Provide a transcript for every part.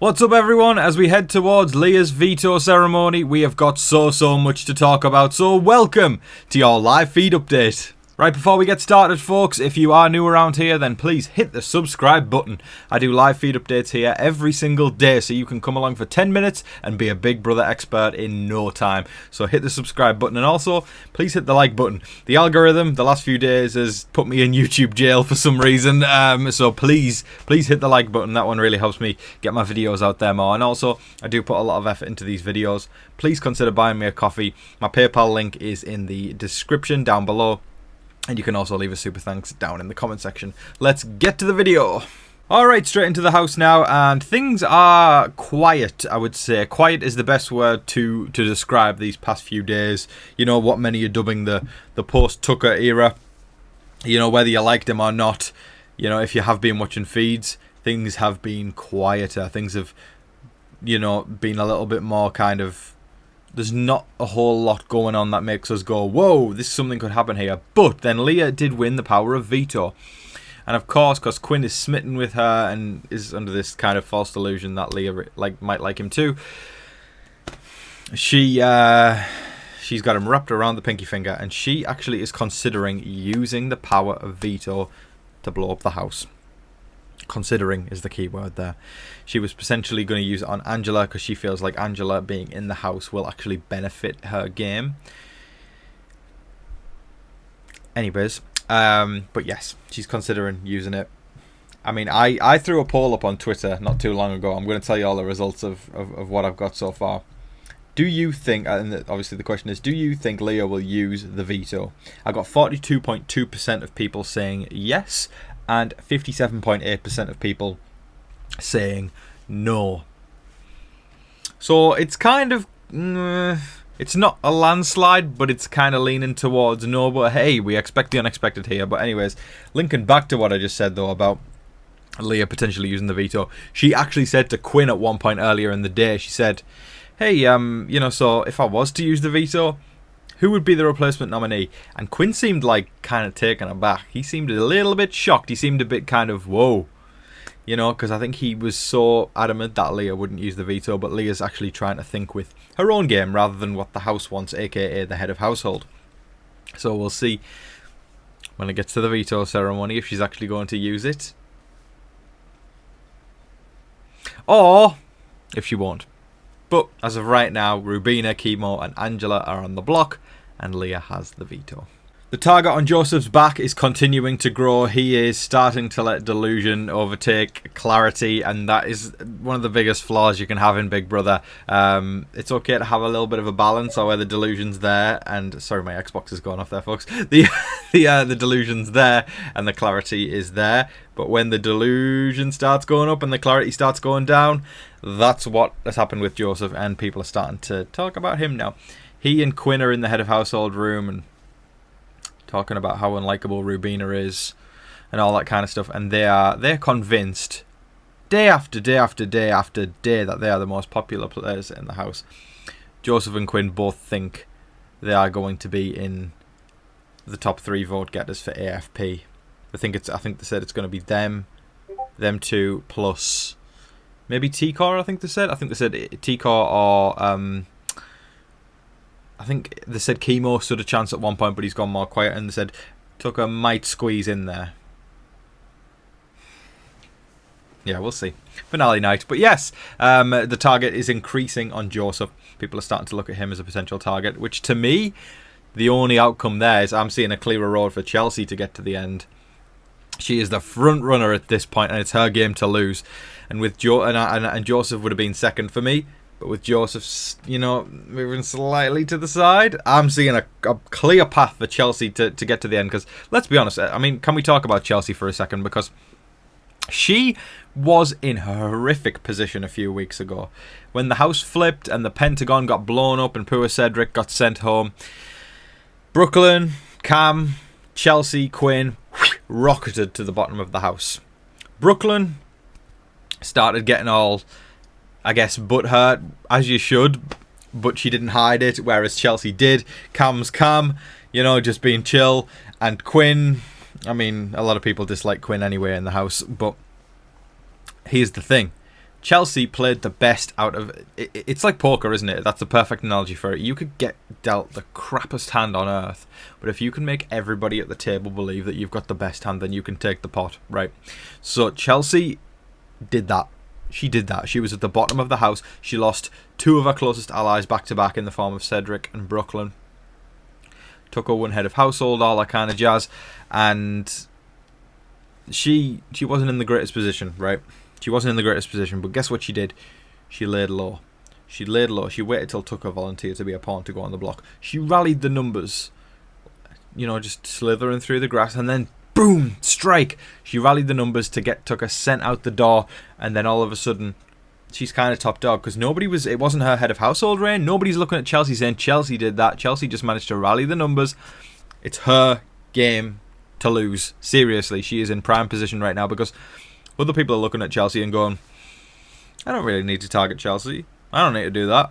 What's up everyone? As we head towards Leah's veto ceremony, we have got so much to talk about, so welcome to your live feed update. Right before we get started folks, if you are new around here then please hit the subscribe button. I do live feed updates here every single day so you can come along for 10 minutes and be a Big Brother expert in no time. So hit the subscribe button and also please hit the like button. The algorithm the last few days has put me in YouTube jail for some reason, so please hit the like button. That one really helps me get my videos out there more, and also I do put a lot of effort into these videos. Please consider buying me a coffee. My PayPal link is in the description down below. And you can also leave a super thanks down in the comment section. Let's get to the video. Alright, straight into the house now, and things are quiet, I would say. Quiet is the best word to describe these past few days. You know, what many are dubbing the post-Tucker era. You know, whether you liked him or not, you know, if you have been watching feeds, things have been quieter. Things have, you know, been a little bit more kind of... There's not a whole lot going on that makes us go, whoa, this something could happen here. But then Leah did win the power of veto. And of course, because Quinn is smitten with her and is under this kind of false delusion that Leah might like him too, she's got him wrapped around the pinky finger, and she actually is considering using the power of veto to blow up the house. Considering is the key word there. She was potentially going to use it on Angela because she feels like Angela being in the house will actually benefit her game. Anyways, but yes, she's considering using it. I mean, I threw a poll up on Twitter not too long ago. I'm going to tell you all the results of what I've got so far. Do you think, and obviously the question is, do you think Leah will use the veto? I got 42.2% of people saying yes, and 57.8% of people saying no. So it's kind of... it's not a landslide, but it's kind of leaning towards no. But hey, we expect the unexpected here. But anyways, linking back to what I just said, though, about Leah potentially using the veto. She actually said to Quinn at one point earlier in the day, she said, hey, you know, so if I was to use the veto, who would be the replacement nominee? And Quinn seemed like kind of taken aback. He seemed a little bit shocked. He seemed a bit kind of, whoa. You know, because I think he was so adamant that Leah wouldn't use the veto, but Leah's actually trying to think with her own game rather than what the house wants, aka the head of household. So we'll see when it gets to the veto ceremony if she's actually going to use it. Or if she won't. But as of right now, Rubina, Chemo and Angela are on the block, and Leah has the veto. The target on Joseph's back is continuing to grow. He is starting to let delusion overtake clarity, and that is one of the biggest flaws you can have in Big Brother. It's okay to have a little bit of a balance, or where the delusion's there, and sorry, my Xbox is going off there, folks. The delusion's there, and the clarity is there. But when the delusion starts going up and the clarity starts going down, that's what has happened with Joseph, and people are starting to talk about him now. He and Quinn are in the head of household room and talking about how unlikable Rubina is and all that kind of stuff, and they're convinced day after day after day after day that they are the most popular players in the house. Joseph and Quinn both think they are going to be in the top 3 vote getters for AFP. I think they said it's going to be them two plus maybe T-Core. I think they said T-Core, or I think they said Chemo stood a chance at one point, but he's gone more quiet, and they said Tucker might squeeze in there. Yeah, we'll see. Finale night. But yes, the target is increasing on Joseph. People are starting to look at him as a potential target, which to me, the only outcome there is I'm seeing a clearer road for Chelsea to get to the end. She is the front runner at this point, and it's her game to lose. And with and Joseph would have been second for me. But with Joseph, you know, moving slightly to the side, I'm seeing a clear path for Chelsea to get to the end. Because, let's be honest, I mean, can we talk about Chelsea for a second? Because she was in a horrific position a few weeks ago. When the house flipped and the Pentagon got blown up and poor Cedric got sent home, Brooklyn, Cam, Chelsea, Quinn rocketed to the bottom of the house. Brooklyn started getting all, I guess, butthurt, as you should, but she didn't hide it, whereas Chelsea did. Cam's calm, you know, just being chill. And Quinn, I mean, a lot of people dislike Quinn anyway in the house, but here's the thing. Chelsea played the best out of it. It's like poker, isn't it? That's the perfect analogy for it. You could get dealt the crappiest hand on earth, but if you can make everybody at the table believe that you've got the best hand, then you can take the pot, right? So Chelsea did that. She did that. She was at the bottom of the house. She lost two of her closest allies back to back in the form of Cedric and Brooklyn. Took her one head of household, all that kind of jazz, and she wasn't in the greatest position, right? She wasn't in the greatest position, but guess what she did? She laid low. She laid low. She waited till Tucker volunteered to be a pawn to go on the block. She rallied the numbers, just slithering through the grass, and then boom, strike. She rallied the numbers to get Tucker sent out the door, and then all of a sudden, she's kind of top dog because it wasn't her head of household reign. Nobody's looking at Chelsea saying Chelsea did that. Chelsea just managed to rally the numbers. It's her game to lose. Seriously, she is in prime position right now because other people are looking at Chelsea and going, I don't really need to target Chelsea. I don't need to do that.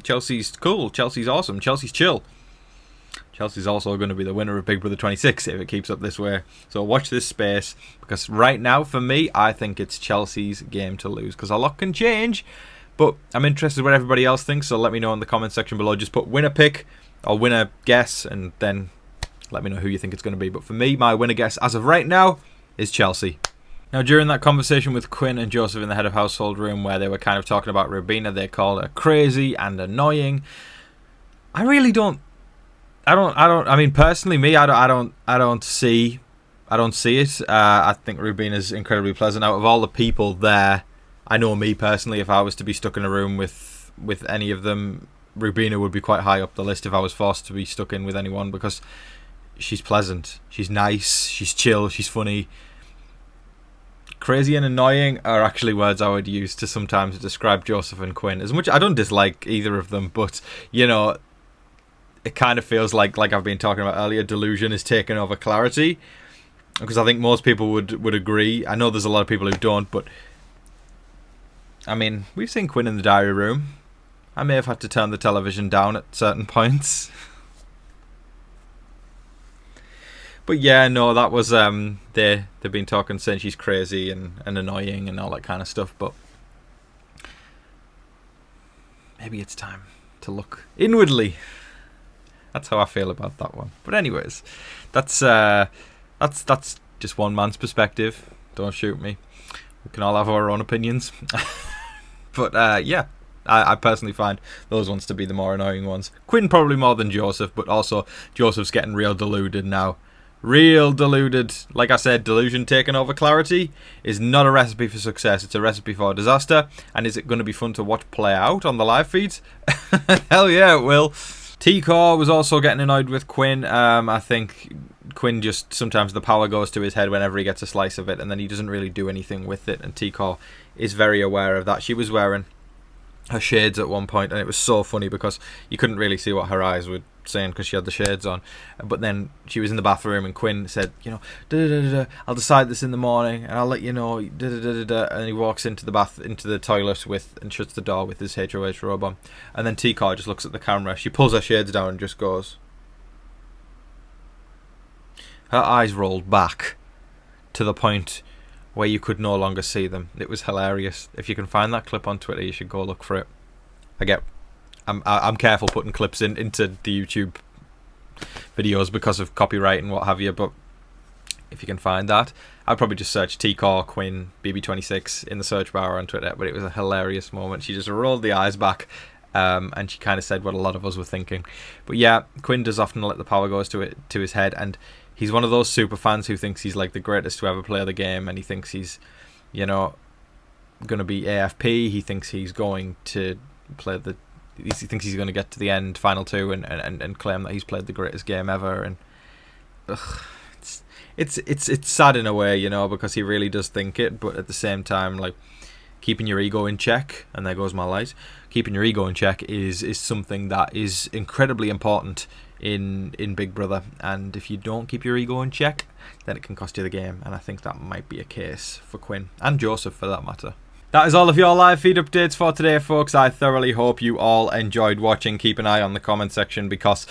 Chelsea's cool. Chelsea's awesome. Chelsea's chill. Chelsea's also going to be the winner of Big Brother 26 if it keeps up this way. So watch this space because right now, for me, I think it's Chelsea's game to lose because a lot can change. But I'm interested what everybody else thinks, so let me know in the comment section below. Just put winner pick or winner guess and then let me know who you think it's going to be. But for me, my winner guess as of right now is Chelsea. Now, during that conversation with Quinn and Joseph in the head of household room where they were kind of talking about Rubina, they called her crazy and annoying. I really don't. I mean, personally, me, I don't see it. I think Rubina's incredibly pleasant. Out of all the people there, I know me personally, if I was to be stuck in a room with any of them, Rubina would be quite high up the list if I was forced to be stuck in with anyone because she's pleasant, she's nice, she's chill, she's funny. Crazy and annoying are actually words I would use to sometimes describe Joseph and Quinn. As much I don't dislike either of them, but it kind of feels like I've been talking about earlier, delusion is taking over clarity. Because I think most people would agree. I know there's a lot of people who don't, but I mean, we've seen Quinn in the diary room. I may have had to turn the television down at certain points. But yeah, no, that was they've been talking saying she's crazy and annoying and all that kind of stuff, but maybe it's time to look inwardly. That's how I feel about that one. But anyways, that's just one man's perspective. Don't shoot me. We can all have our own opinions. But yeah, I personally find those ones to be the more annoying ones. Quinn probably more than Joseph, but also Joseph's getting real deluded now. Real deluded. Like I said, delusion taking over clarity is not a recipe for success. It's a recipe for disaster. And is it going to be fun to watch play out on the live feeds? Hell yeah, it will. T-Core was also getting annoyed with Quinn. I think Quinn just, sometimes the power goes to his head whenever he gets a slice of it, and then he doesn't really do anything with it, and T-Core is very aware of that. She was wearing her shades at one point, and it was so funny because you couldn't really see what her eyes were saying because she had the shades on. But then she was in the bathroom and Quinn said, I'll decide this in the morning and I'll let you know, and he walks into the toilet and shuts the door with his HOH robe on, and then T-Car just looks at the camera. She pulls her shades down and just goes. Her eyes rolled back to the point where you could no longer see them. It was hilarious. If you can find that clip on Twitter, you should go look for it. I'm careful putting clips into the YouTube videos because of copyright and what have you, but if you can find that, I'd probably just search T-Core Quinn BB26 in the search bar on Twitter. But it was a hilarious moment. She just rolled the eyes back, and she kind of said what a lot of us were thinking. But yeah, Quinn does often let the power go to his head, and he's one of those super fans who thinks he's like the greatest to ever play the game, and he thinks he's, going to be AFP. He thinks he's going to play he thinks he's going to get to the end, final two, and claim that he's played the greatest game ever. And it's sad in a way, because he really does think it. But at the same time, like, keeping your ego in check, and there goes my light. Keeping your ego in check is something that is incredibly important in Big Brother, and if you don't keep your ego in check, then it can cost you the game. And I think that might be a case for Quinn and Joseph for that matter. That is all of your live feed updates for today, folks. I thoroughly hope you all enjoyed watching. Keep an eye on the comment section because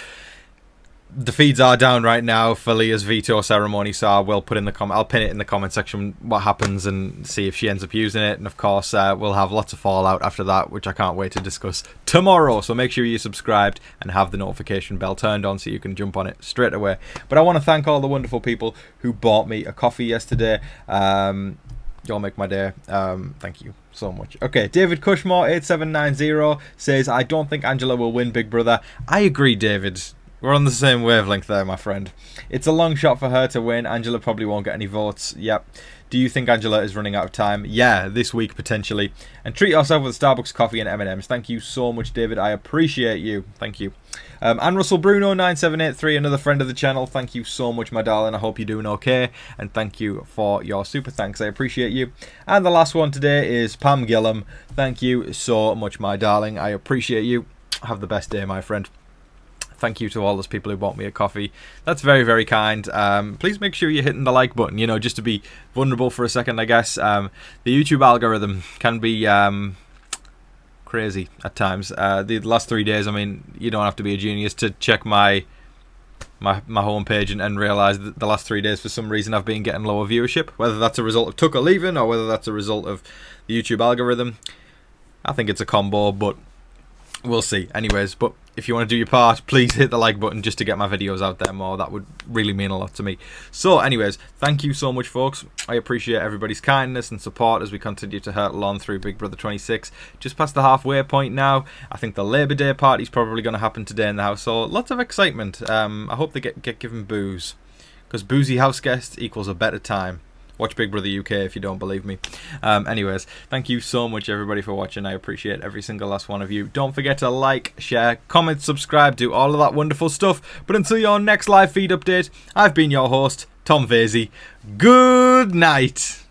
the feeds are down right now for Leah's veto ceremony, so I will put in the I'll pin it in the comment section what happens and see if she ends up using it. And of course, we'll have lots of fallout after that, which I can't wait to discuss tomorrow. So make sure you're subscribed and have the notification bell turned on so you can jump on it straight away. But I want to thank all the wonderful people who bought me a coffee yesterday. Y'all make my day. Thank you so much. Okay, David Cushmore 8790 says, I don't think Angela will win Big Brother. I agree, David. We're on the same wavelength there, my friend. It's a long shot for her to win. Angela probably won't get any votes. Yep. Do you think Angela is running out of time? Yeah, this week potentially. And treat yourself with Starbucks coffee and M&Ms. Thank you so much, David. I appreciate you. Thank you. And Russell Bruno 9783, another friend of the channel. Thank you so much, my darling. I hope you're doing okay. And thank you for your super thanks. I appreciate you. And the last one today is Pam Gillum. Thank you so much, my darling. I appreciate you. Have the best day, my friend. Thank you to all those people who bought me a coffee. That's very, very kind. Please make sure you're hitting the like button, you know, just to be vulnerable for a second, I guess. The YouTube algorithm can be crazy at times. The last 3 days, I mean, you don't have to be a genius to check my homepage and realise that the last 3 days, for some reason, I've been getting lower viewership. Whether that's a result of Tucker leaving or whether that's a result of the YouTube algorithm. I think it's a combo, but we'll see. Anyways, but if you want to do your part, please hit the like button just to get my videos out there more. That would really mean a lot to me. So anyways, thank you so much, folks. I appreciate everybody's kindness and support as we continue to hurtle on through Big Brother 26. Just past the halfway point now. I think the Labour Day party's probably going to happen today in the house, so lots of excitement. I hope they get given booze, because boozy house guests equals a better time. Watch Big Brother UK if you don't believe me. Anyways, thank you so much, everybody, for watching. I appreciate every single last one of you. Don't forget to like, share, comment, subscribe, do all of that wonderful stuff. But until your next live feed update, I've been your host, Tom Vasey. Good night.